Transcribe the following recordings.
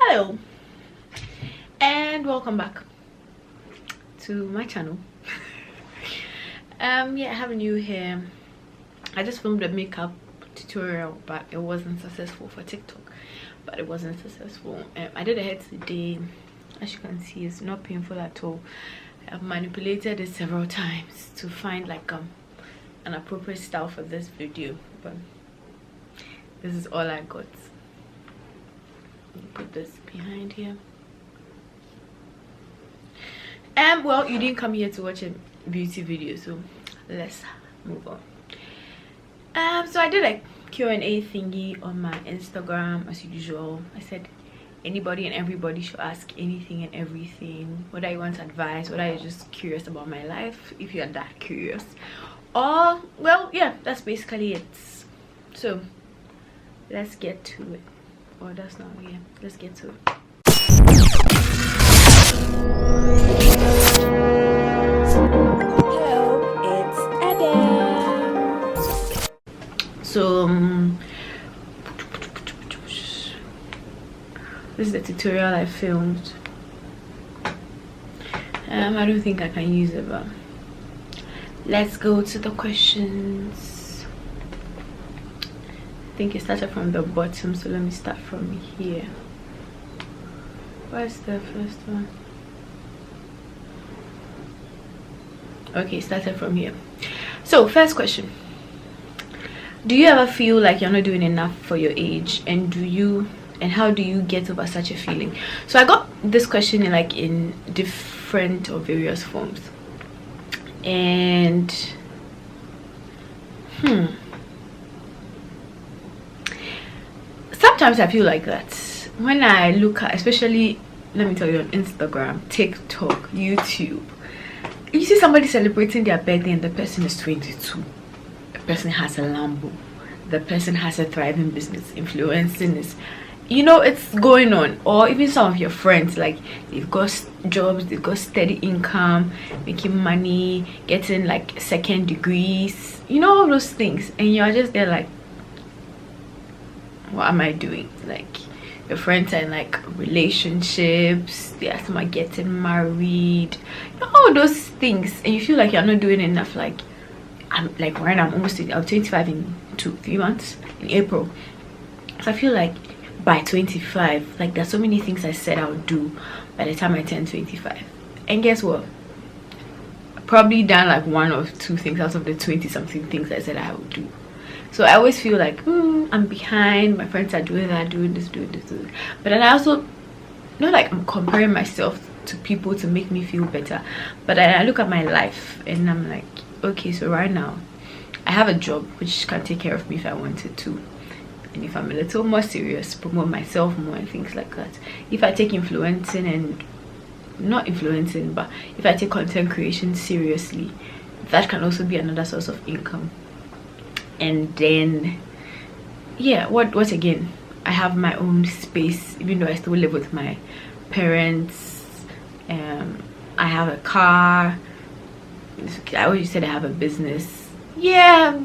Hello and welcome back to my channel. Yeah, I have a new hair. I just filmed a makeup tutorial but it wasn't successful for TikTok, but it wasn't successful. I did a hair today. As you can see, it's not painful at all. I've manipulated it several times to find like an appropriate style for this video, but this is all I got. Put this behind here. Well, you didn't come here to watch a beauty video, so let's move on. So I did a Q&A thingy on my Instagram as usual. I said anybody and everybody should ask anything and everything, whether you want advice, whether you're just curious about my life, if you're that curious, or well, yeah, that's basically it. So let's get to it. Oh, that's not here. Let's get to it. Hello, it's Edem. So this is the tutorial I filmed. I don't think I can use it, but let's go to the questions. I think it started from the bottom, so let me start from here. Where's the first one? Okay, started from here. So first question: do you ever feel like you're not doing enough for your age, and how do you get over such a feeling? So I got this question in different or various forms, and sometimes I feel like that when I look at, especially, let me tell you, on Instagram, TikTok, YouTube, you see somebody celebrating their birthday and the person is 22. The person has a Lambo. The person has a thriving business, influencing is, it's going on. Or even some of your friends, like they've got jobs, they've got steady income, making money, getting like second degrees, all those things, and you're just there like, what am I doing? Like, your friends are in like relationships, they are some are getting married, all those things, and you feel like you're not doing enough. Like, I'm like, right now I'm 25 in 3 months, in April. So I feel like by 25, like there's so many things I said I would do by the time I turn 25, and guess what? I've probably done like 1 or 2 things out of the 20 something things I said I would do. So I always feel like I'm behind. My friends are doing that, doing this. But then I also, not like I'm comparing myself to people to make me feel better, but then I look at my life and I'm like, okay, so right now I have a job which can take care of me if I wanted to, and if I'm a little more serious, promote myself more and things like that. If I take influencing, and not influencing, but if I take content creation seriously, that can also be another source of income. And then, yeah, what again, I have my own space, even though I still live with my parents. I have a car. I always said I have a business. Yeah,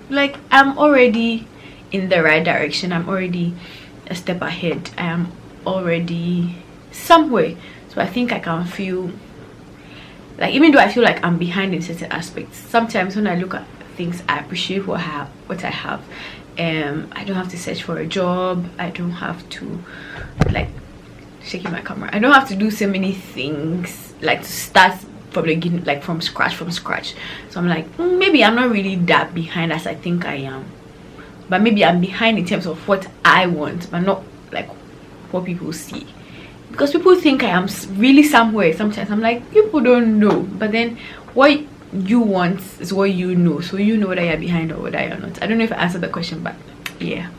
like I'm already in the right direction. I'm already a step ahead. I am already somewhere. So I think I can feel like, even though I feel like I'm behind in certain aspects, sometimes when I look at things, I appreciate what I have. I don't have to search for a job. I don't have to, like, shaking my camera, I don't have to do so many things, like to start from the beginning, like from scratch. So I'm like, maybe I'm not really that behind as I think I am, but maybe I'm behind in terms of what I want, but not like what people see, because people think I am really somewhere. Sometimes I'm like, people don't know, but then what you want is what you know, so you know whether you're behind or whether you're not. I don't know if I answered the question, but yeah.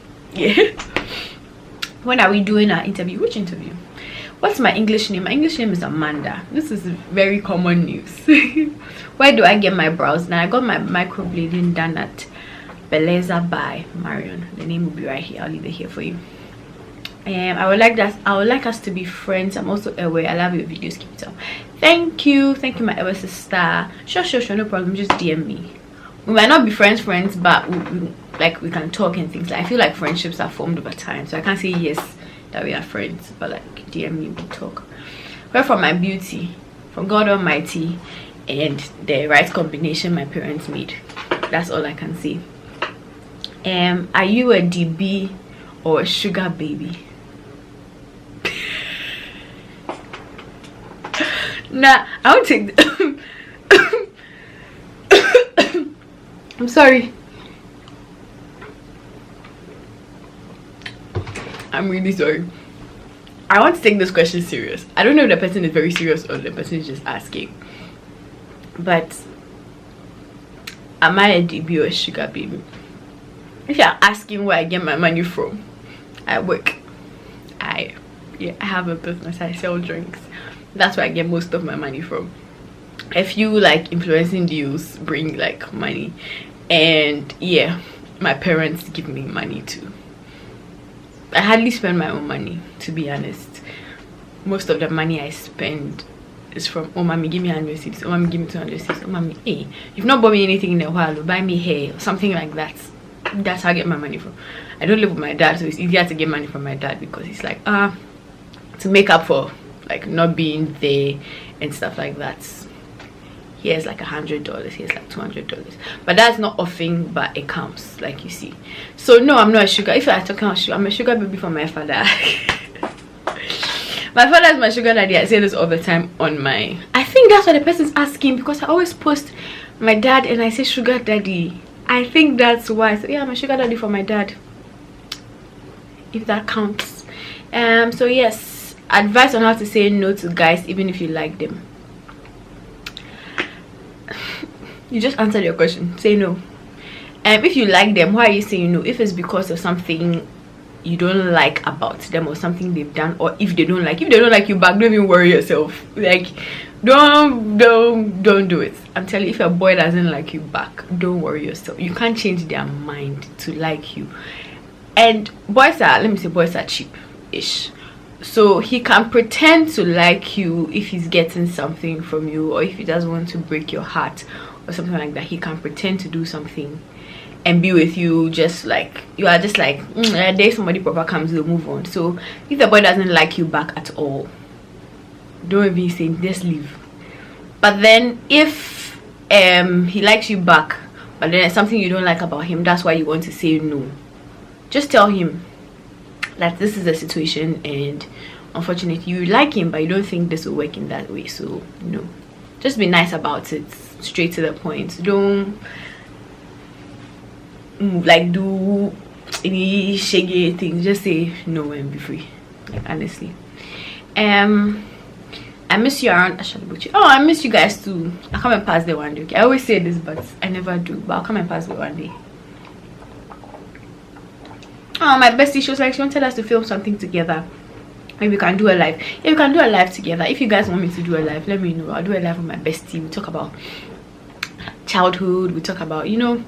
When are we doing our interview? Which interview? What's my English name? My English name is Amanda. This is very common news. Where do I get my brows done? I got my microblading done at Beleza by Marion. The name will be right here. I'll leave it here for you. I would like us to be friends. I'm also aware. I love your videos. Keep it up. Thank you, my ever sister. Sure, no problem. Just DM me. We might not be friends, but we can talk and things. Like, I feel like friendships are formed over time, so I can't say yes that we are friends, but like DM me, we talk. Where from my beauty, from God Almighty, and the right combination my parents made. That's all I can say. Are you a DB or a sugar baby? Nah, I won't take I'm sorry. I'm really sorry. I want to take this question serious. I don't know if the person is very serious or the person is just asking. But am I a DB or a sugar baby? If you're asking where I get my money from, I work. I have a business. I sell drinks. That's where I get most of my money from. A few like influencing deals bring like money, and yeah, my parents give me money too. I hardly spend my own money, to be honest. Most of the money I spend is from, oh mommy give me 100 cedis, oh mommy give me 200 cedis, oh mommy, hey, you've not bought me anything in a while, buy me hair or something like that. That's how I get my money from. I don't live with my dad, so it's easier to get money from my dad because it's like to make up for like not being there and stuff like that. Here's like $100, here's like $200, but that's not often, but it counts, like you see. So no, I'm not a sugar. If you're talking about sugar, I'm a sugar baby for my father. My father is my sugar daddy. I say this all the time on my, I think that's what the person's asking, because I always post my dad and I say sugar daddy. I think that's why. So yeah, I'm a sugar daddy for my dad, if that counts. So yes, advice on how to say no to guys even if you like them. You just answered your question. Say no. If you like them, why are you saying no? If it's because of something you don't like about them or something they've done, or if they don't like you back, don't even worry yourself. Like don't do it. I'm telling you, if a boy doesn't like you back, don't worry yourself. You can't change their mind to like you. And boys are cheap-ish. So he can pretend to like you if he's getting something from you, or if he doesn't want to break your heart or something like that. He can pretend to do something and be with you, just like you are just like a day somebody proper comes, they'll move on. So if the boy doesn't like you back at all, don't even say, just leave. But then if he likes you back, but then there's something you don't like about him, that's why you want to say no. Just tell him that this is the situation, and unfortunately you like him but you don't think this will work in that way. So no, just be nice about it, straight to the point. Don't like do any shaggy things. Just say no and be free, like honestly. I miss you around Ashalibuchi. Oh, I miss you guys too. I'll come and pass there one day. Okay, I always say this but I never do, but I'll come and pass there one day. Oh, my bestie, she was like, she wanted us to film something together. Maybe we can do a live. Yeah, we can do a live together. If you guys want me to do a live, let me know. I'll do a live with my bestie. We talk about childhood. We talk about, you know,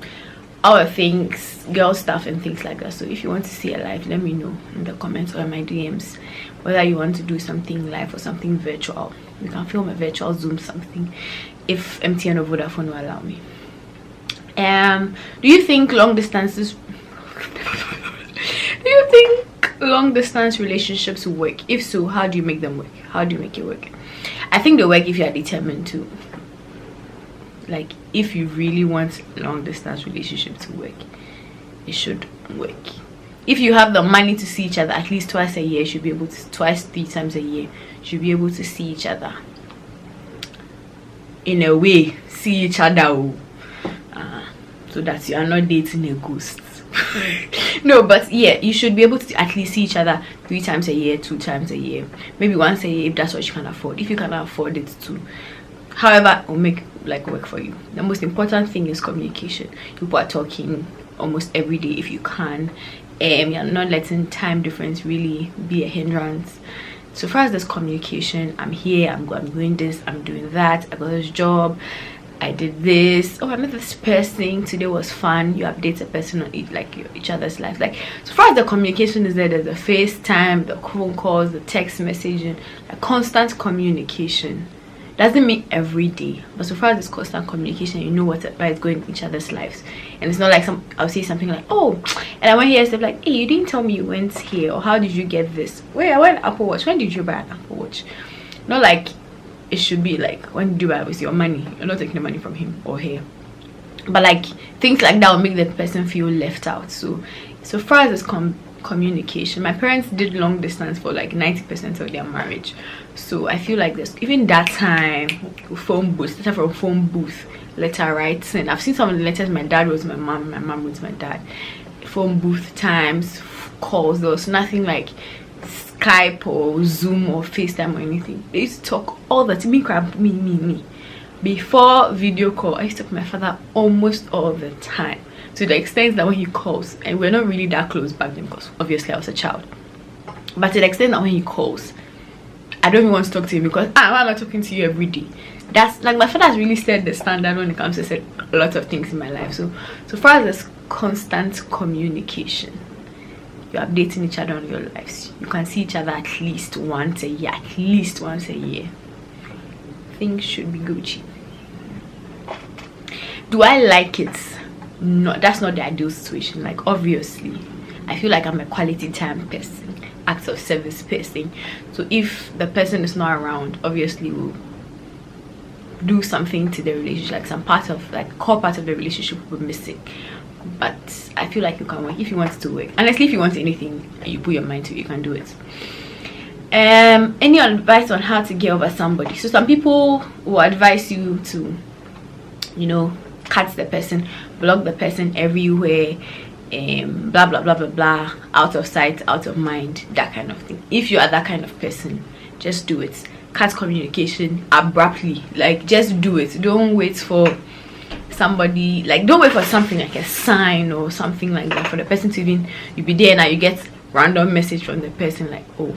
our things, girl stuff and things like that. So if you want to see a live, let me know in the comments or in my DMs whether you want to do something live or something virtual. We can film a virtual Zoom something if MTN or Vodafone will allow me. Do you think long distances do you think long distance relationships work? If so, how do you make them work? How do you make it work? I think they work if you are determined to. Like, if you really want long distance relationship to work, it should work. If you have the money to see each other at least twice a year, you should be able to, twice, 3 times a year, you should be able to see each other. In a way, see each other, so that you are not dating a ghost. No, but yeah, you should be able to at least see each other 3 times a year, 2 times a year, maybe once a year if that's what you can afford. If you cannot afford it too, however, it will make like work for you. The most important thing is communication. People are talking almost every day if you can. You're not letting time difference really be a hindrance. So far as there's communication, I'm here, I'm doing this, I'm doing that, I got this job, I did this, oh I met this person, today was fun. You update a person on each other's life. Like, so far as the communication is there, there's the FaceTime, the phone calls, the text messaging, like constant communication. Doesn't mean every day, but so far as it's constant communication, you know what is going in each other's lives. And it's not like I'll say something like, oh, and I went here, stuff like, hey, you didn't tell me you went here, or how did you get this? Wait, I went Apple Watch. When did you buy an Apple Watch? Not like it should be like, when did you buy it with your money? You're not taking the money from him or her. But like things like that will make the person feel left out. So far as it's communication, my parents did long distance for like 90% of their marriage. So I feel like there's even that time phone booth, letter from phone booth, letter writing. I've seen some of the letters my dad wrote to my mom wrote to my dad. Phone booth times, calls. There was nothing like Skype or Zoom or FaceTime or anything. They used to talk all the time. Me. Before video call, I used to talk to my father almost all the time, to the extent that when he calls, and we're not really that close back then because obviously I was a child, but to the extent that when he calls, I don't even want to talk to him because why am I talking to you every day? That's like, my father has really set the standard when it comes to set a lot of things in my life. So far as there's constant communication, you're updating each other on your lives, you can see each other at least once a year, things should be Gucci. Do I like it? No, that's not the ideal situation. Like, obviously I feel like I'm a quality time person, acts of service person. So if the person is not around, obviously we'll do something to the relationship, like some part of, like, core part of the relationship will be missing. But I feel like you can work if you want it to work. Honestly, if you want anything and you put your mind to it, you can do it. Any advice on how to get over somebody? So some people will advise you to, you know, cut the person, block the person everywhere, blah blah blah blah blah, out of sight, out of mind, that kind of thing. If you are that kind of person, just do it. Cut communication abruptly. Like, just do it. Don't wait for somebody, like, don't wait for something like a sign or something like that for the person to even, you be there now, you get random message from the person, like, oh,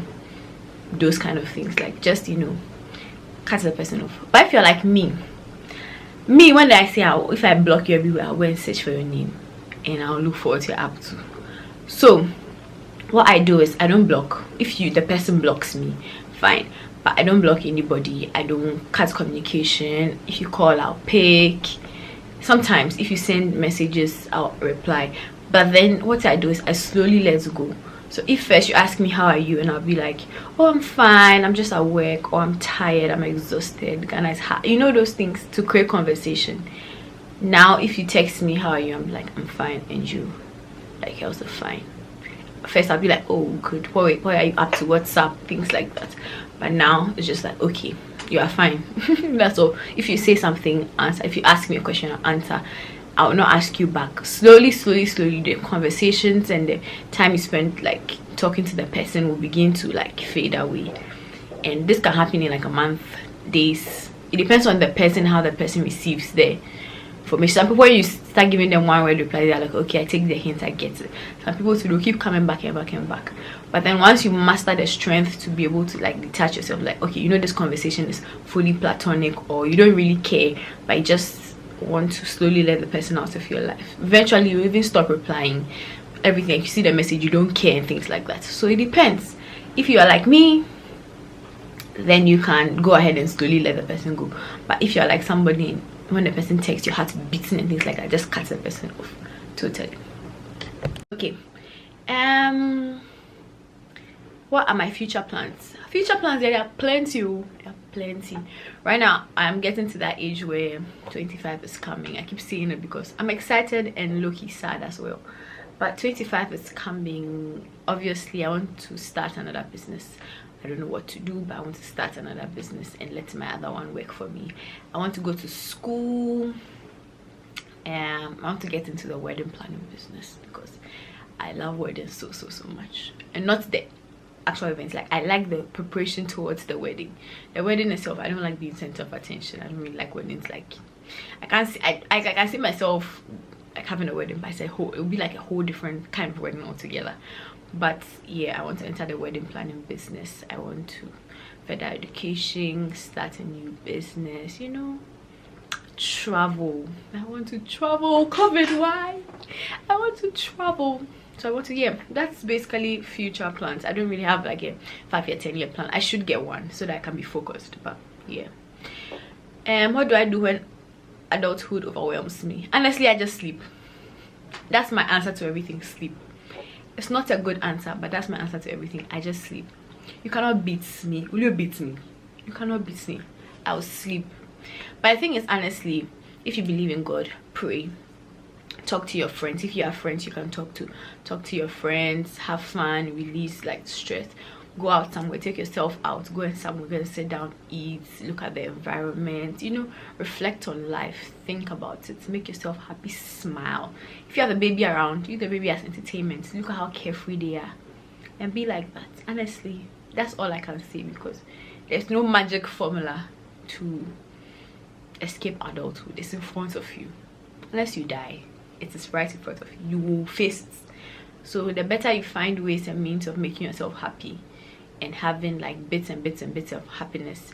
those kind of things. Like, just, you know, cut the person off. But if you're like me, when I say if I block you everywhere, I'll go and search for your name and I'll look for what you're up to. So what I do is I don't block. If the person blocks me, fine, but I don't block anybody. I don't cut communication. If you call, I'll pick. Sometimes if you send messages, I'll reply. But then what I do is I slowly let go. So if first you ask me how are you, and I'll be like, oh, I'm fine, I'm just at work, or I'm tired, I'm exhausted, and you know, those things to create conversation. Now if you text me how are you, I'm like, I'm fine, and you like, also fine. First I'll be like, oh good, what are you up to, what's up, things like that. But now it's just like, okay, you are fine. That's all. If you say something, answer. If you ask me a question, I'll answer. I will not ask you back. Slowly the conversations and the time you spend like talking to the person will begin to like fade away. And this can happen in like a month, days. It depends on the person, how the person receives the information. Some people, when you start giving them one word reply, they're like, okay, I take the hint, I get it. Some people too, they'll keep coming back and back and back. But then once you master the strength to be able to like detach yourself, like, okay, you know, this conversation is fully platonic, or you don't really care, but you just want to slowly let the person out of your life. Eventually you even stop replying everything. If you see the message, you don't care and things like that. So it depends. If you are like me, then you can go ahead and slowly let the person go. But if you're like somebody, when the person texts, your heart beating and things like that, just cut the person off totally. Okay, what are my future plans? There are plenty. Right now I'm getting to that age where 25 is coming. I keep saying it because I'm excited and low-key sad as well, but 25 is coming. Obviously I want to start another business. I don't know what to do, but I want to start another business and let my other one work for me. I want to go to school. I want to get into the wedding planning business because I love weddings so much, and not the actual events. Like, I like the preparation towards the wedding. The wedding itself, I don't like being center of attention. I don't really like weddings. Like, I can see myself like having a wedding, but I said it would be like a whole different kind of wedding altogether. But yeah, I want to enter the wedding planning business. I want to further education, start a new business, you know, travel. I want to travel. COVID, why? I want to travel. So I want to, yeah, that's basically future plans. I don't really have like a 5-year, 10-year plan. I should get one so that I can be focused. But yeah, What do I do when adulthood overwhelms me? Honestly, I just sleep. That's my answer to everything. Sleep. It's not a good answer, but that's my answer to everything. I just sleep. You cannot beat me. Will you beat me? You cannot beat me. I'll sleep. But the thing is, honestly, if you believe in God, pray. Talk to your friends. If you have friends you can talk to your friends, have fun, release like stress. Go out somewhere, take yourself out, go and somewhere, go and sit down, eat, look at the environment, you know, reflect on life, think about it, make yourself happy, smile. If you have a baby around, use the baby as entertainment. Look at how carefree they are and be like that. Honestly, that's all I can say, because there's no magic formula to escape adulthood. It's in front of you. Unless you die, it is right in front of you. You will face it. So the better you find ways and means of making yourself happy and having like bits and bits and bits of happiness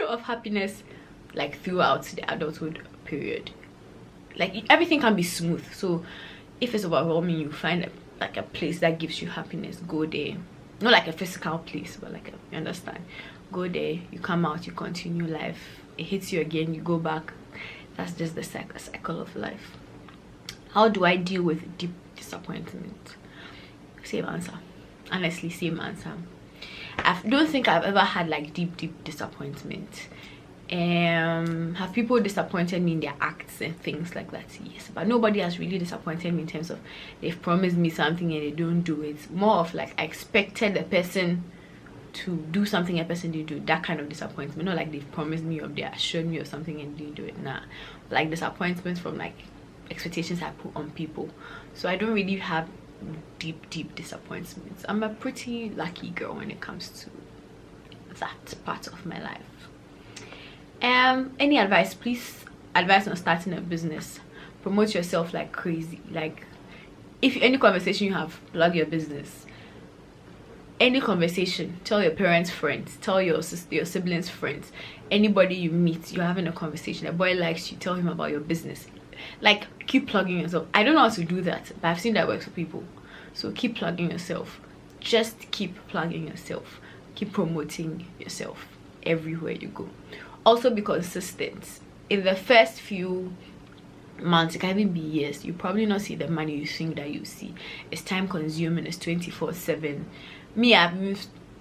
of happiness, like throughout the adulthood period, like everything can be smooth. So if it's overwhelming, you find like a place that gives you happiness. Go there. Not like a physical place, but like you understand, go there, you come out, you continue life. It hits you again, you go back. That's just the cycle of life. How do I deal with deep disappointment? Same answer. Honestly, same answer. I don't think I've ever had like deep disappointment. Have people disappointed me in their acts and things like that? Yes, but nobody has really disappointed me in terms of they've promised me something and they don't do it. More of like I expected the person to do something a person didn't do. That kind of disappointment. Not like they've promised me or they assured me of something and didn't do it. Nah, like disappointments from like expectations I put on people. So I don't really have deep disappointments. I'm a pretty lucky girl when it comes to that part of my life. Any advice? Please advise on starting a business. Promote yourself like crazy. Like if any conversation you have, plug your business. Any conversation, tell your parents, friends, tell your sister, your siblings, friends, anybody you meet, you're having a conversation. A boy likes you, tell him about your business. Like keep plugging yourself. I don't know how to do that, but I've seen that works for people. So keep plugging yourself. Just keep plugging yourself. Keep promoting yourself everywhere you go. Also be consistent. In the first few months, it can even be years, you probably not see the money you think that you see. It's time consuming. It's 24/7. Me,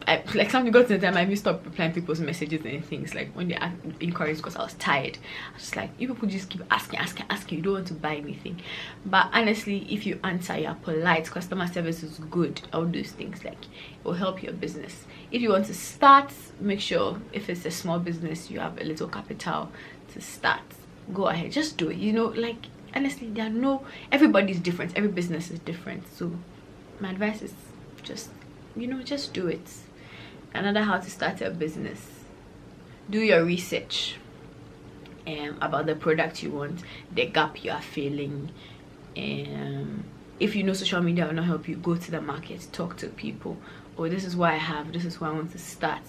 like something got to the time I even stopped replying people's messages and things, like when they ask inquiries, because I was tired. I was just like, you people just keep asking, you don't want to buy anything. But honestly, if you answer, you're polite, customer service is good, all those things, like it will help your business. If you want to start, make sure if it's a small business you have a little capital to start. Go ahead, just do it. You know, like honestly, there are no, everybody's different, every business is different. So my advice is just, you know, just do it. Another, how to start a business. Do your research about the product you want, the gap you are feeling. If you know social media will not help you, go to the market, talk to people. Oh, this is what I have, this is what I want to start.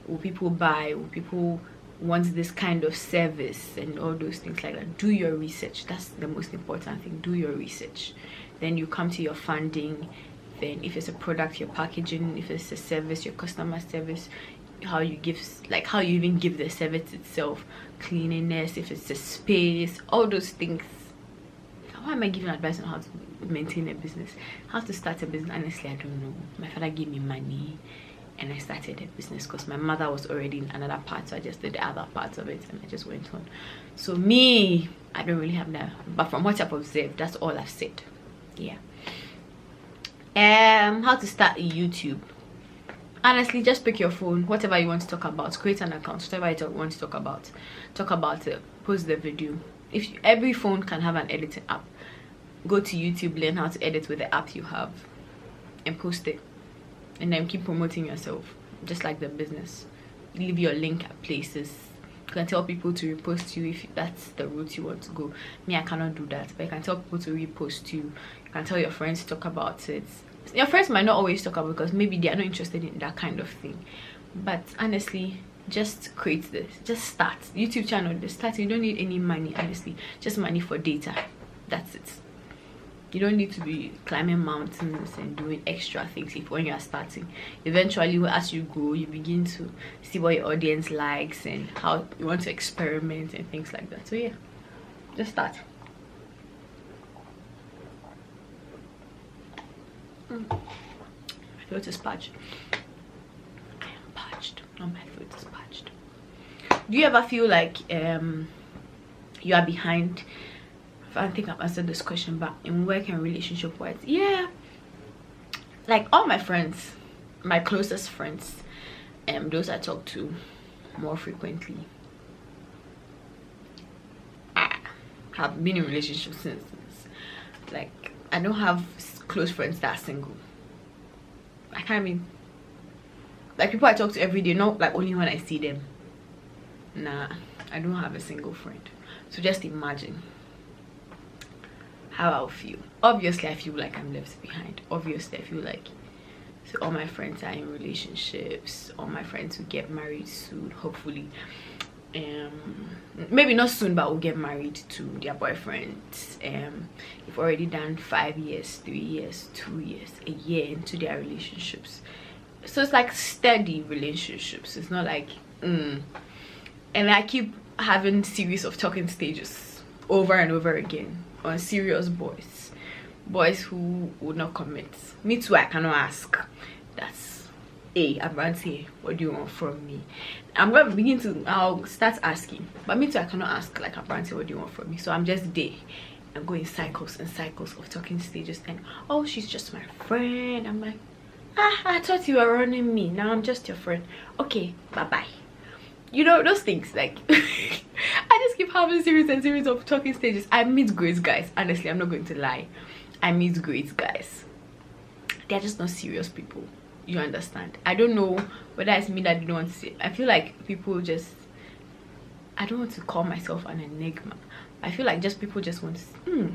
Will people buy? Will people want this kind of service? And all those things like that. Do your research. That's the most important thing. Do your research. Then you come to your funding. Then if it's a product, your packaging. If it's a service, your customer service, how you give, like how you even give the service itself, cleanliness, if it's a space, all those things. Why am I giving advice on how to maintain a business, how to start a business? Honestly, I don't know. My father gave me money and I started a business because my mother was already in another part, so I just did the other parts of it and I just went on. So me, I don't really have that, but from what I've observed, that's all I've said. Yeah. How to start a YouTube. Honestly, just pick your phone, whatever you want to talk about, create an account, whatever you want to talk about it, post the video. If every phone can have an editing app, go to YouTube, learn how to edit with the app you have and post it, and then keep promoting yourself just like the business. Leave your link at places. You can tell people to repost you if that's the route you want to go. Me, I cannot do that, but you can tell people to repost you. You can tell your friends to talk about it. Your friends might not always talk about it because maybe they are not interested in that kind of thing, but honestly, just create this, just start YouTube channel, just start. You don't need any money, honestly, just money for data. That's it. You don't need to be climbing mountains and doing extra things if when you are starting. Eventually, as you go, you begin to see what your audience likes and how you want to experiment and things like that. So yeah, just start. My throat is parched. I am parched. No, my throat is parched. Do you ever feel like you are behind? I think I've answered this question, but in work and relationship wise, yeah, like all my friends, my closest friends, those I talk to more frequently, I have been in relationships since. Like, I don't have close friends that are single. I can't mean, like, people I talk to every day, not like only when I see them. Nah, I don't have a single friend. So just imagine how I'll feel. Obviously, I feel like I'm left behind. Obviously, I feel like, so all my friends are in relationships. All my friends will get married soon, hopefully. Maybe not soon, but will get married to their boyfriends. They've already done 5 years, 3 years, 2 years, a year into their relationships. So it's like steady relationships. It's not like and I keep having series of talking stages over and over again on serious boys who would not commit. Me too, I cannot ask. That's I'm going to say, what do you want from me? I'm going to begin to, I'll start asking, but me too, I cannot ask. Like, I'm going to say, what do you want from me? So I'm just there and going cycles and cycles of talking stages, and oh, she's just my friend. I'm like, I thought you were running me. Now I'm just your friend. Okay, bye-bye. You know, those things, like I just keep having series and series of talking stages. I meet great guys. Honestly, I'm not going to lie. I meet great guys. They're just not serious people. You understand? I don't know whether it's me that didn't want to say. I feel like people just, I don't want to call myself an enigma. I feel like just people just want to,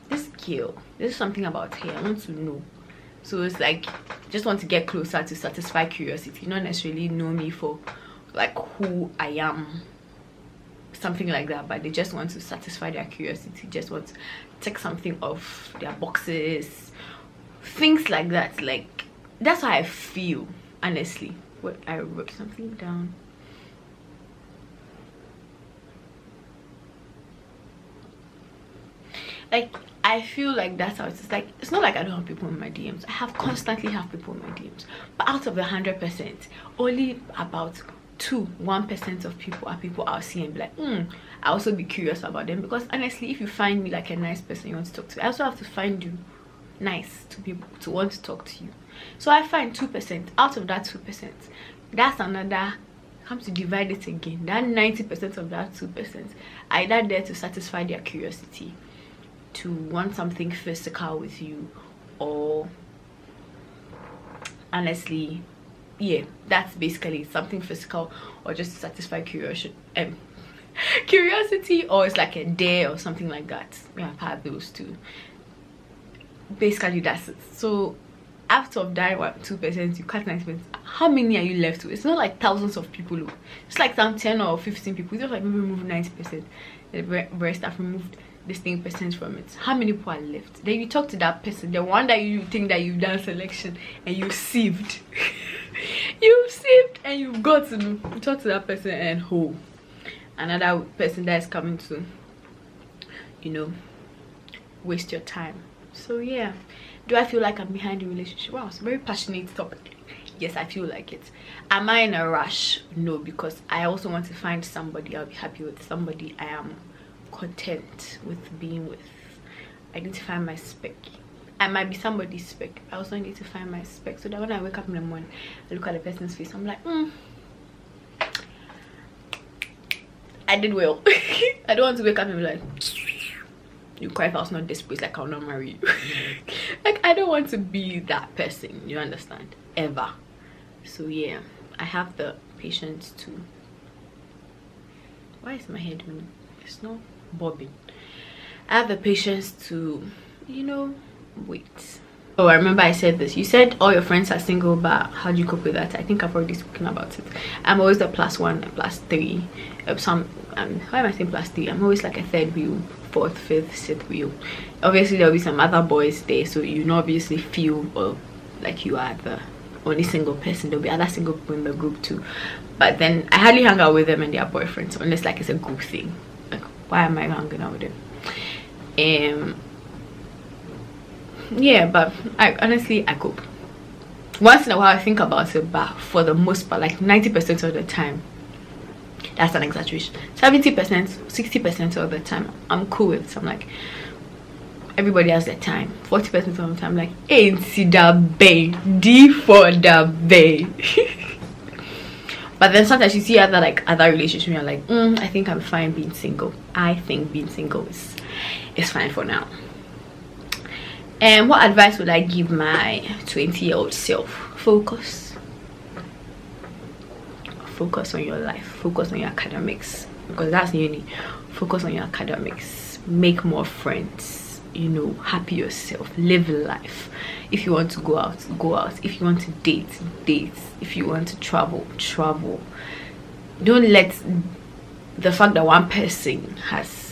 this girl, there's something about her, I want to know. So it's like, just want to get closer to satisfy curiosity, not necessarily know me for like who I am, something like that, but they just want to satisfy their curiosity, just want to take something off their boxes, things like that. Like, that's how I feel, honestly. What, I wrote something down. Like, I feel like that's how it's like. It's not like I don't have people in my DMs. I constantly have people in my DMs, but out of 100%, only about 1% of people are people I'll see and be like, I'll also be curious about them. Because honestly, if you find me like a nice person you want to talk to, I also have to find you nice to people to want to talk to you. So I find 2%. Out of that 2%, that's another, come to divide it again, that 90% of that 2%, either there to satisfy their curiosity, to want something physical with you, or honestly, yeah, that's basically something physical, or just to satisfy curiosity, or it's like a dare or something like that. Yeah, I've had those two. Basically, that's it. So out of that 2%, you cut 90%. How many are you left with? It's not like thousands of people. It's like some 10 or 15 people. You just like maybe remove 90%. The rest have removed this thing percent from it. How many people are left? Then you talk to that person, the one that you think that you've done selection and you sieved. You've sieved and you've got to you talk to that person, and who another person that is coming to, you know, waste your time. So yeah, do I feel like I'm behind in relationship? Wow, it's a very passionate topic. Yes, I feel like it. Am I in a rush? No, because I also want to find somebody I'll be happy with, somebody I am content with being with. I need to find my spec. I might be somebody's spec. I also need to find my spec, so that when I wake up in the morning, I look at the person's face, I'm like, I did well. I don't want to wake up and be like, you cry if I was not desperate, like I'll not marry you. Like, I don't want to be that person, you understand, ever. So yeah, I have the patience to, why is my head moving? It's not bobbing. I have the patience to, you know, wait. Oh, I remember I said this. You said all your friends are single, but how do you cope with that? I think I've already spoken about it. I'm always the +1 and +3. Why am I saying +3? I'm always like a third wheel, fourth, fifth, sixth wheel. Obviously there'll be some other boys there, so you know, obviously feel like you are the only single person. There'll be other single people in the group too, but then I hardly hang out with them and their boyfriends unless like it's a group thing. Like, why am I hanging out with them? Yeah, but I honestly cope. Once in a while I think about it, but for the most part, like 90% of the time, that's an exaggeration, 70%, 60% of the time I'm cool with it. So I'm like, everybody has their time. 40% of the time, like, ain't see that bay, D for the bay. But then sometimes you see other relationships and you're like, I think I'm fine being single. I think being single is fine for now. And what advice would I give my 20-year-old self? Focus on your life, focus on your academics, because that's uni. Focus on your academics, make more friends, you know, happy yourself, live life. If you want to go out, go out. If you want to date, date. If you want to travel, travel. Don't let the fact that one person has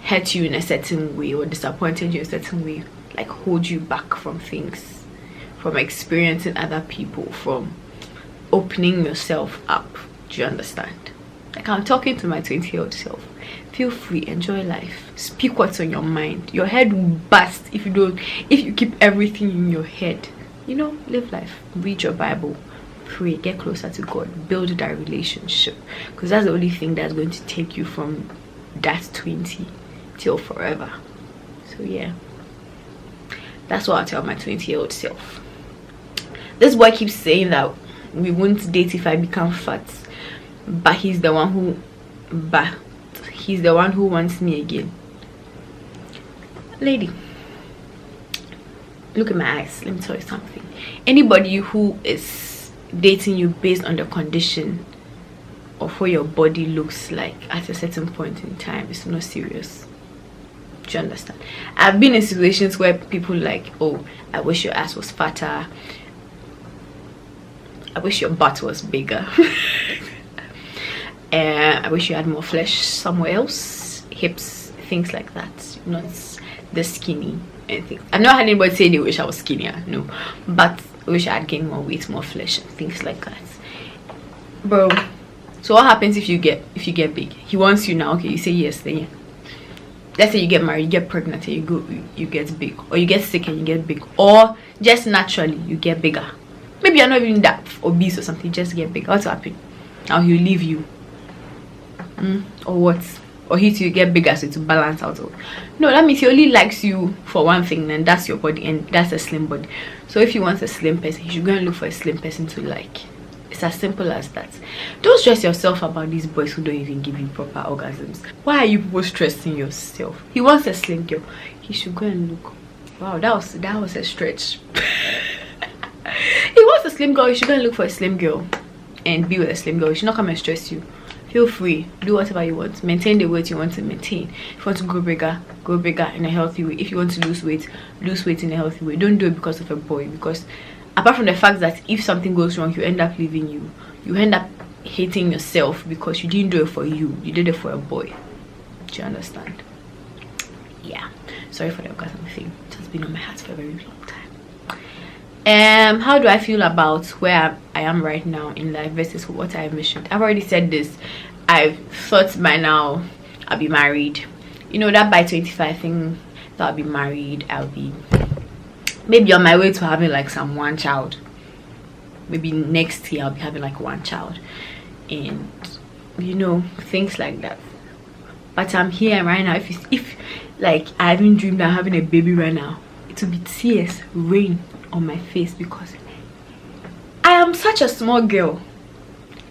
hurt you in a certain way or disappointed you in a certain way like hold you back from things, from experiencing other people, from opening yourself up. Do you understand? Like, I'm talking to my 20-year-old self. Feel free, enjoy life, speak what's on your mind. Your head will burst if you keep everything in your head. You know, live life, read your Bible, pray, get closer to God, build that relationship, because that's the only thing that's going to take you from that 20 till forever. So yeah, that's what I tell my 20-year-old self. This boy keeps saying that we won't date if I become fat, but he's the one who wants me again. Lady, look at my eyes, let me tell you something. Anybody who is dating you based on the condition of what your body looks like at a certain point in time is not serious. Do you understand? I've been in situations where people like, oh, I wish your ass was fatter, I wish your butt was bigger, and I wish you had more flesh somewhere else, hips, things like that, not this skinny and things. I've not had anybody say they wish I was skinnier, no, but I wish I had gained more weight, more flesh, and things like that. Bro, so what happens if you get big? He wants you now, okay, you say yes, then yeah. Let's say you get married, you get pregnant, and you get big, or you get sick and you get big, or just naturally you get bigger. Maybe you're not even that obese or something, just get big. What's happen? Now he'll leave you, or what? Or he to get bigger so to balance out. No, that means he only likes you for one thing, and that's your body, and that's a slim body. So if you want a slim person, you should go and look for a slim person to like. It's as simple as that. Don't stress yourself about these boys who don't even give you proper orgasms. Why are you people stressing yourself? He wants a slim girl, he should go and look. Wow, that was a stretch. He wants a slim girl, you should go and look for a slim girl and be with a slim girl. You should not come and stress you. Feel free, do whatever you want, maintain the weight you want to maintain. If you want to grow bigger in a healthy way. If you want to lose weight in a healthy way. Don't do it because of a boy, because apart from the fact that if something goes wrong, you end up leaving you end up hating yourself because you didn't do it for you did it for a boy. Do you understand? Yeah, sorry for the orgasm thing. It has been on my heart for a very long time. How do I feel about where I am right now in life versus what I envisioned? I've already said this. I've thought by now I'll be married, you know, that by 25 thing, that I'll be married, I'll be maybe on my way to having like one child. Maybe next year I'll be having like one child, and you know, things like that. But I'm here right now. If like I haven't dreamed of having a baby right now, it will be tears rain on my face, because I am such a small girl.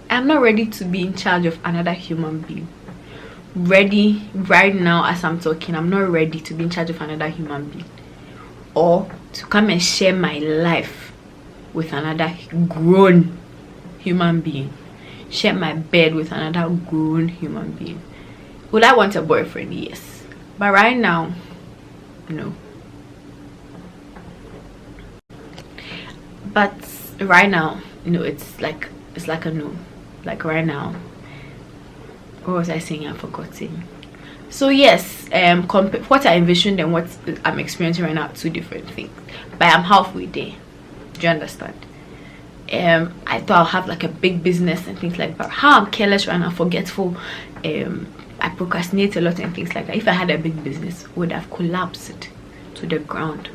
I'm not ready to be in charge of another human being. Ready right now as I'm talking, I'm not ready to be in charge of another human being, or to come and share my life with another grown human being, share my bed with another grown human being. Would I want a boyfriend? Yes, but right now, no. but right now, it's like a no. Like right now, what was I saying? I've forgotten. So yes, what I envisioned and what I'm experiencing right now are two different things, but I'm halfway there. Do you understand? I thought I'll have like a big business and things like that. How I'm careless right now, forgetful, I procrastinate a lot and things like that. If I had a big business, it would have collapsed to the ground.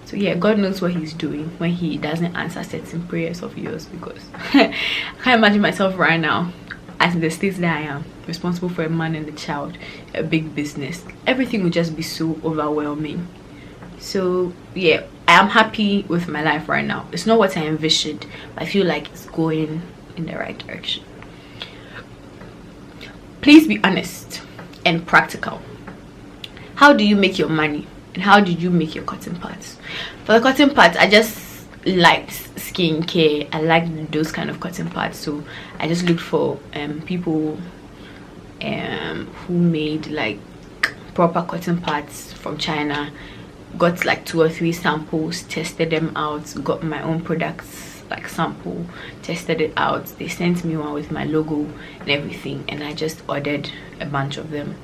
So yeah, God knows what he's doing when he doesn't answer certain prayers of yours, because I can't imagine myself right now as in the state that I am, responsible for a man and a child, a big business. Everything would just be so overwhelming. So yeah, I am happy with my life right now. It's not what I envisioned, but I feel like it's going in the right direction. Please be honest and practical. How do you make your money, and how did you make your cotton pads? For the cotton pads, I just liked skincare. I liked those kind of cotton pads, so I just looked for people who made like proper cotton pads from China. Got like 2 or 3 samples, tested them out, got my own products like sample, tested it out. They sent me one with my logo and everything, and I just ordered a bunch of them.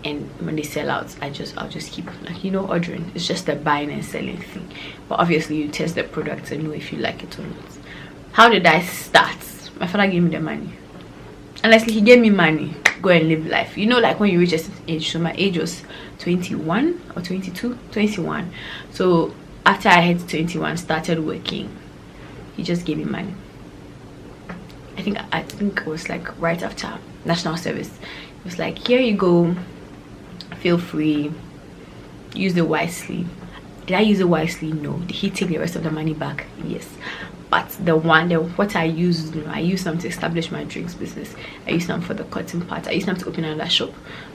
And when they sell out, I'll just keep like, ordering. It's just a buying and selling thing, but obviously you test the product and know if you like it or not. How did I start? My father gave me the money. Honestly, he gave me money. Go and live life, like when you reach a certain age. So my age was 21 or 22, 21. So after I hit 21, started working, he just gave me money. I think it was like right after national service. It was like, here you go, feel free, use it wisely. Did I use it wisely? No. Did he take the rest of the money back? Yes. But what I used, I used them to establish my drinks business. I used them for the cotton part. I used them to open another shop,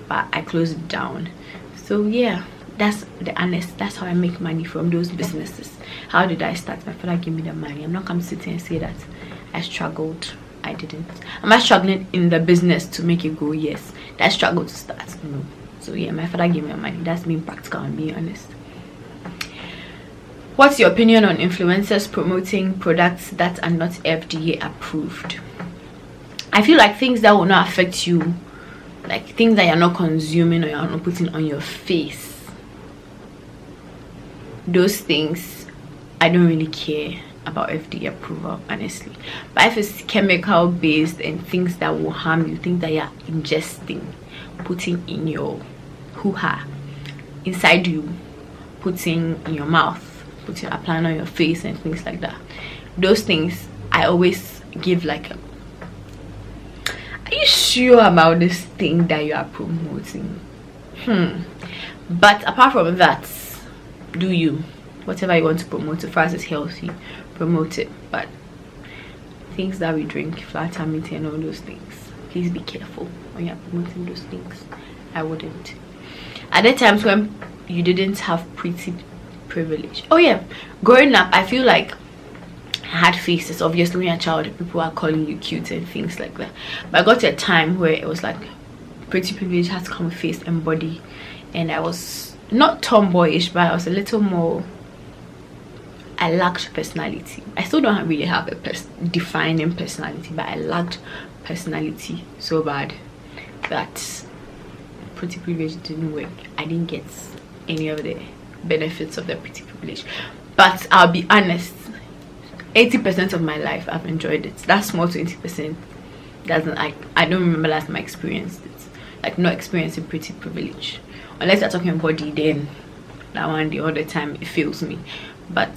but I closed it down. So yeah, that's how I make money from those businesses. How did I start? My father gave me the money. I'm not going to sit here and say that I struggled. I didn't. Am I struggling in the business to make it go? Yes. Did I struggle to start? No. So yeah, my father gave me the money. That's being practical and being honest. What's your opinion on influencers promoting products that are not FDA approved? I feel like things that will not affect you, like things that you're not consuming or you're not putting on your face, those things I don't really care about FDA approval, honestly. But if it's chemical based and things that will harm you, things that you're ingesting, putting in your hoo-ha, inside you, putting in your mouth, applying on your face and things like that, those things I always give like are you sure about this thing that you are promoting? But apart from that, do you, whatever you want to promote, as far as it's healthy, promote it. But things that we drink, flat meat and all those things, please be careful when you're promoting those things. I wouldn't. Are there times when you didn't have pretty privilege? Oh yeah, growing up I feel like I had faces. Obviously when you're a child, people are calling you cute and things like that, but I got to a time where it was like pretty privilege has to come with face and body, and I was not tomboyish, but I was a little more, I lacked personality. I still don't really have a defining personality, but I lacked personality so bad that pretty privilege didn't work. I didn't get any of the benefits of the pretty privilege. But I'll be honest, 80% of my life I've enjoyed it. That small 20% doesn't, I don't remember last time I experienced it, like not experiencing pretty privilege, unless you're talking body, then that one the other time it fails me. But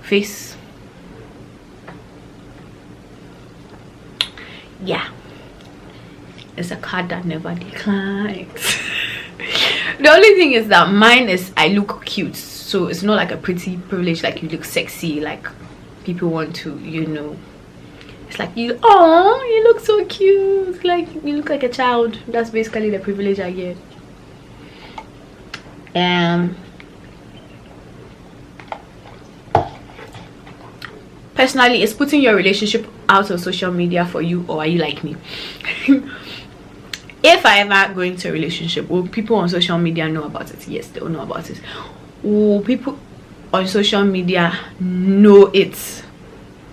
face, yeah, it's a card that never declines. The only thing is that mine is I look cute, so it's not like a pretty privilege, like you look sexy, like people want to, it's like you look so cute, like you look like a child. That's basically the privilege I get. Personally, is putting your relationship out on social media for you, or are you like me? If I ever go into a relationship, will people on social media know about it? Yes, they will know about it. Will people on social media? No, it's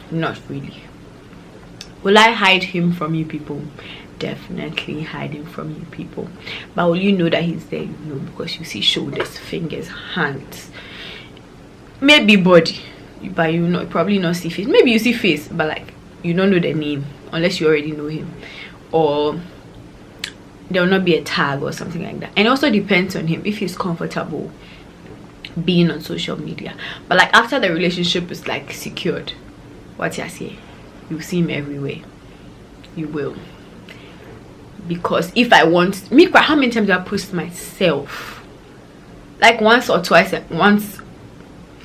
not really. Will I hide him from you people? Definitely hide him from you people. But will you know that he's there? No, because you see shoulders, fingers, hands, maybe body, but you know, probably not see face. Maybe you see face, but like you don't know the name unless you already know him, or there will not be a tag or something like that. And it also depends on him if he's comfortable being on social media. But like after the relationship is like secured, what I say, you see him everywhere. You will. Because if I want me, how many times do I post myself? Like once or twice, once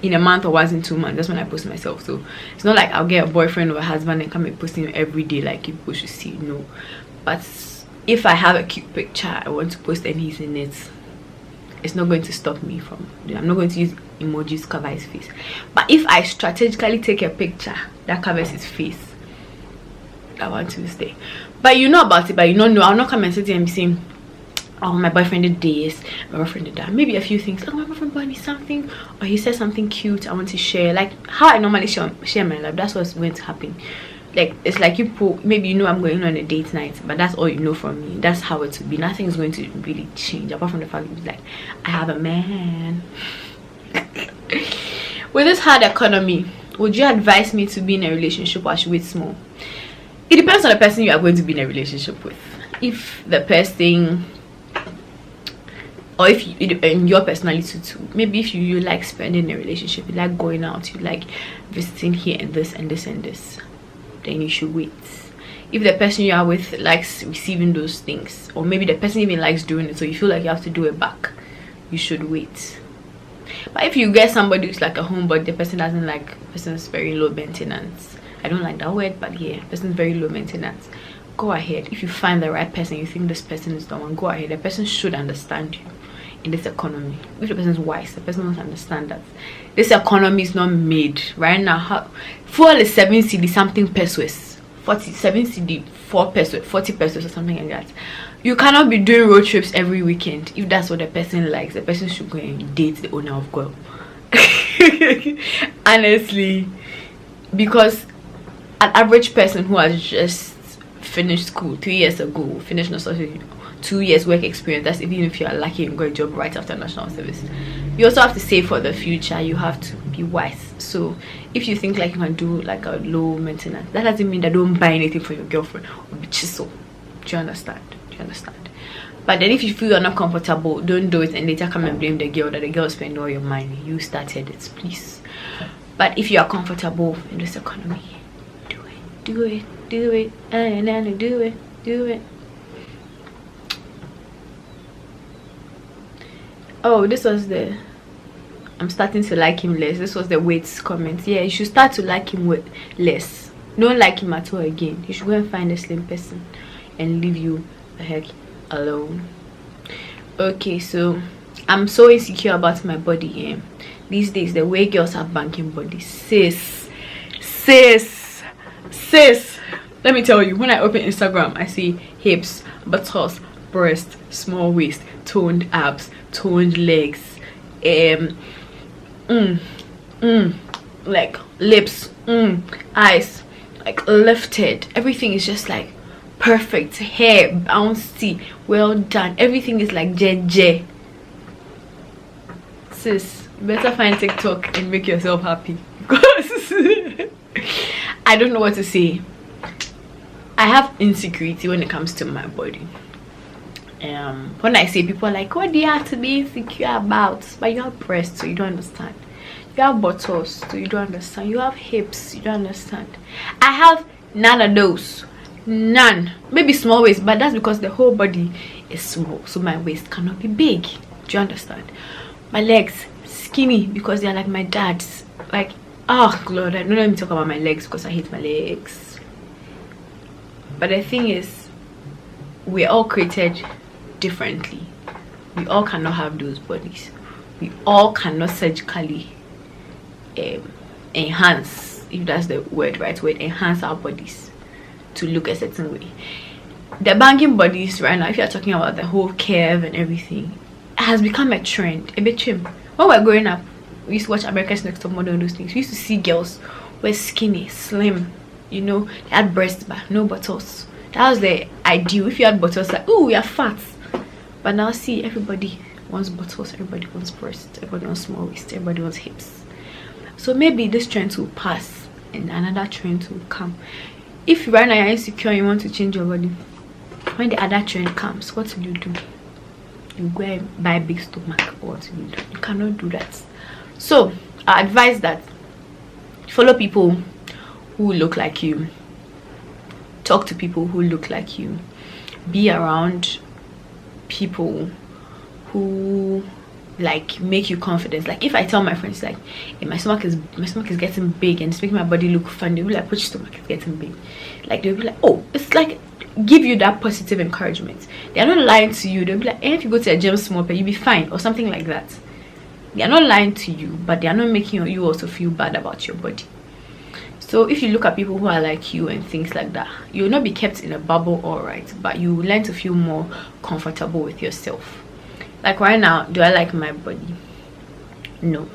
in a month or once in 2 months. That's when I post myself. So it's not like I'll get a boyfriend or a husband and come and post him every day like people should see. No. But if I have a cute picture I want to post and he's in it, it's not going to stop me from. I'm not going to use emojis to cover his face. But if I strategically take a picture that covers his face, I want to stay. But you know about it, but you don't know. I'll not come and sit here and be saying, oh, my boyfriend did this, my boyfriend did that. Maybe a few things. Oh, my boyfriend bought me something, or he said something cute I want to share. Like how I normally share my life. That's what's going to happen. Like it's like you put, maybe you know I'm going on a date night, but that's all you know from me. That's how it would be. Nothing's going to really change apart from the fact that like I have a man. With this hard economy, would you advise me to be in a relationship or I should wait small? It depends on the person you are going to be in a relationship with. If the person, or if you, in your personality too, maybe if you like spending a relationship, you like going out, you like visiting here and this and this and this, then you should wait. If the person you are with likes receiving those things, or maybe the person even likes doing it, so you feel like you have to do it back, you should wait. But if you get somebody who's like a homebody, the person doesn't like, the person is very low maintenance, I don't like that word, but yeah, person is very low maintenance, go ahead. If you find the right person, you think this person is the one, go ahead. The person should understand you in this economy. If the person is wise, the person must understand that this economy is not made right now. Fuel is 7 cedi something pesos, 47 cedi 4 pesos, 40 pesos or something like that. You cannot be doing road trips every weekend. If that's what the person likes, the person should go and date the owner of Girl. Honestly, because an average person who has just finished school 3 years ago, finished nursery, 2 years work experience, that's even if you are lucky and got a job right after national service. You also have to save for the future. You have to be wise. So if you think like you can do like a low maintenance, that doesn't mean that don't buy anything for your girlfriend or be chisel. Do you understand? Do you understand? But then if you feel you're not comfortable, don't do it and later come and blame the girl that the girl spent all your money. You started it, please. But if you are comfortable in this economy, do it, do it, and then do it, do it. Oh, this was the, I'm starting to like him less. This was the weights comment. Yeah, you should start to like him with less. Don't like him at all again. You should go and find a slim person and leave you the heck alone. Okay, so I'm so insecure about my body here these days. The way girls have banking bodies, sis, let me tell you, when I open Instagram, I see hips, buttocks, breast, small waist, toned abs, toned legs, like lips, eyes, like lifted. Everything is just like perfect. Hair bouncy, well done. Everything is like JJ. Sis, you better find TikTok and make yourself happy, because I don't know what to say. I have insecurity when it comes to my body. When I say, people are like, what do you have to be insecure about? But you have breasts, so you don't understand. You have buttocks, so you don't understand. You have hips, you don't understand. I have none of those. None. Maybe small waist, but that's because the whole body is small, so my waist cannot be big. Do you understand? My legs skinny because they're like my dad's. Like, oh Lord, I don't let me talk about my legs because I hate my legs. But the thing is, we're all created differently. We all cannot have those bodies. We all cannot surgically enhance, if that's the word, right word, enhance our bodies to look a certain way. The banking bodies right now, if you're talking about the whole curve and everything, it has become a trend, a bit trim. When we're growing up, we used to watch America's Next Top Model and those things, we used to see girls were skinny, slim, you know, they had breasts but no buttocks. That was the ideal. If you had buttocks, like, oh, you're fat. But now see, everybody wants buttocks, everybody wants breasts, everybody wants small waist, everybody wants hips. So maybe this trend will pass and another trend will come. If right now you're insecure and you want to change your body, when the other trend comes, what will you do? You go and buy a big stomach, or what will you do? You cannot do that. So I advise that follow people who look like you, talk to people who look like you, be around people who like make you confident. Like if I tell my friends like, hey, my stomach is getting big and it's making my body look fun, they'll be like, which stomach is getting big? Like they'll be like, oh, it's like give you that positive encouragement. They're not lying to you. They'll be like, hey, if you go to a gym small, you'll be fine, or something like that. They're not lying to you, but they are not making you also feel bad about your body. So if you look at people who are like you and things like that, you will not be kept in a bubble, all right, but you will learn to feel more comfortable with yourself. Like right now, do I like my body? No,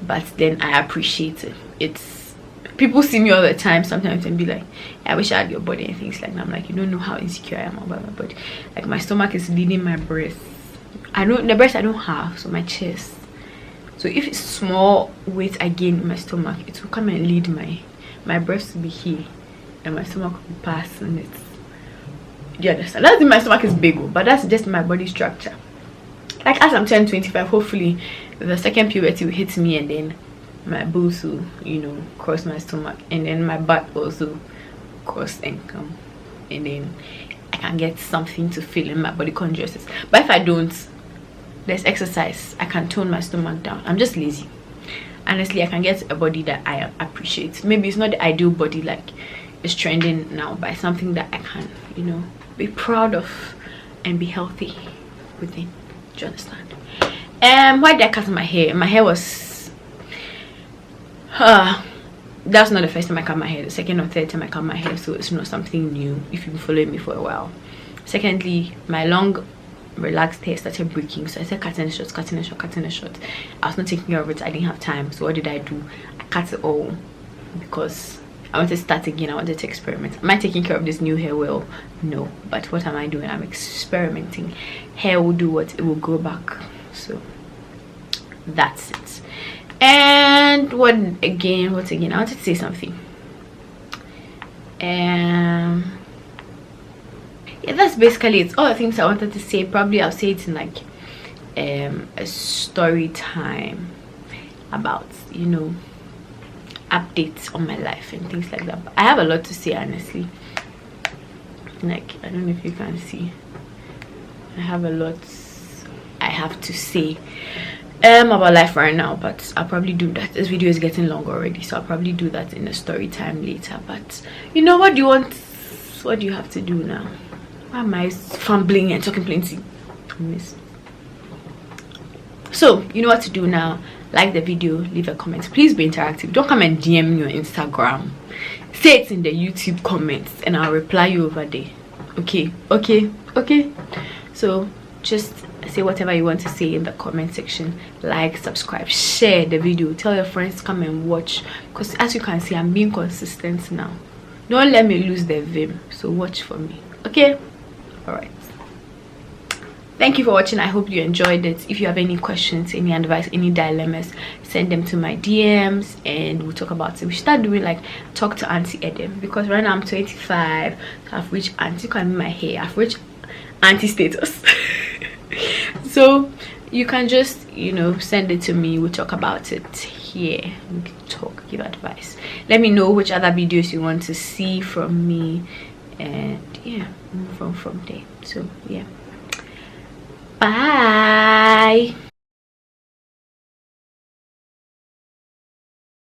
but then I appreciate it. It's people see me all the time sometimes and be like, I wish I had your body and things like that. I'm like, you don't know how insecure I am about my body. Like my stomach is leading my breast. I know the breast I don't have, so my chest. So if it's small weight I gain in my stomach, it will come and lead my breast will be here and my stomach will be passing it. Do you understand? That's my stomach is big, but that's just my body structure. Like as I'm turning 25, hopefully the second puberty will hit me and then my boobs will, you know, cross my stomach, and then my butt also cross and come, and then I can get something to fill in my body consciousness. But if I don't, there's exercise. I can tone my stomach down. I'm just lazy. Honestly, I can get a body that I appreciate. Maybe it's not the ideal body like it's trending now, but it's something that I can, you know, be proud of and be healthy within. Do you understand? Why did I cut my hair? My hair was that's not the first time I cut my hair. The second or third time I cut my hair, so it's not something new if you've been following me for a while. Secondly, my long relaxed hair started breaking, so I started cutting it short, cutting it short, cutting it short. I was not taking care of it. I didn't have time, so what did I do? I cut it all because I wanted to start again. I wanted to experiment. Am I taking care of this new hair well? No, but what am I doing? I'm experimenting. Hair will do what? It will grow back. So that's it. And what again? I wanted to say something. Yeah, that's basically it. All the things I wanted to say. Probably I'll say it in like a story time about, you know, updates on my life and things like that. But I have a lot to say, honestly. Like, I don't know if you can see, I have a lot I have to say about life right now, but I'll probably do that. This video is getting long already, so I'll probably do that in a story time later. But you know, what do you want? What do you have to do now? Why am I fumbling and talking plenty? So you know what to do now. Like the video, leave a comment. Please be interactive. Don't come and DM me on Instagram. Say it in the YouTube comments and I'll reply you over there. Okay. So just say whatever you want to say in the comment section. Like, subscribe, share the video, tell your friends to come and watch, because as you can see, I'm being consistent now. Don't let me lose the vim, so watch for me. Okay, all right. Thank you for watching. I hope you enjoyed it. If you have any questions, any advice, any dilemmas, send them to my DMs and we'll talk about it. We should start doing like talk to Auntie Edem, because right now I'm 25, so I've reached auntie. You can be my hair. I've reached auntie status. So you can just, you know, send it to me. We'll talk about it here. We can talk, give advice. Let me know which other videos you want to see from me, and yeah, move on from there. So yeah, bye.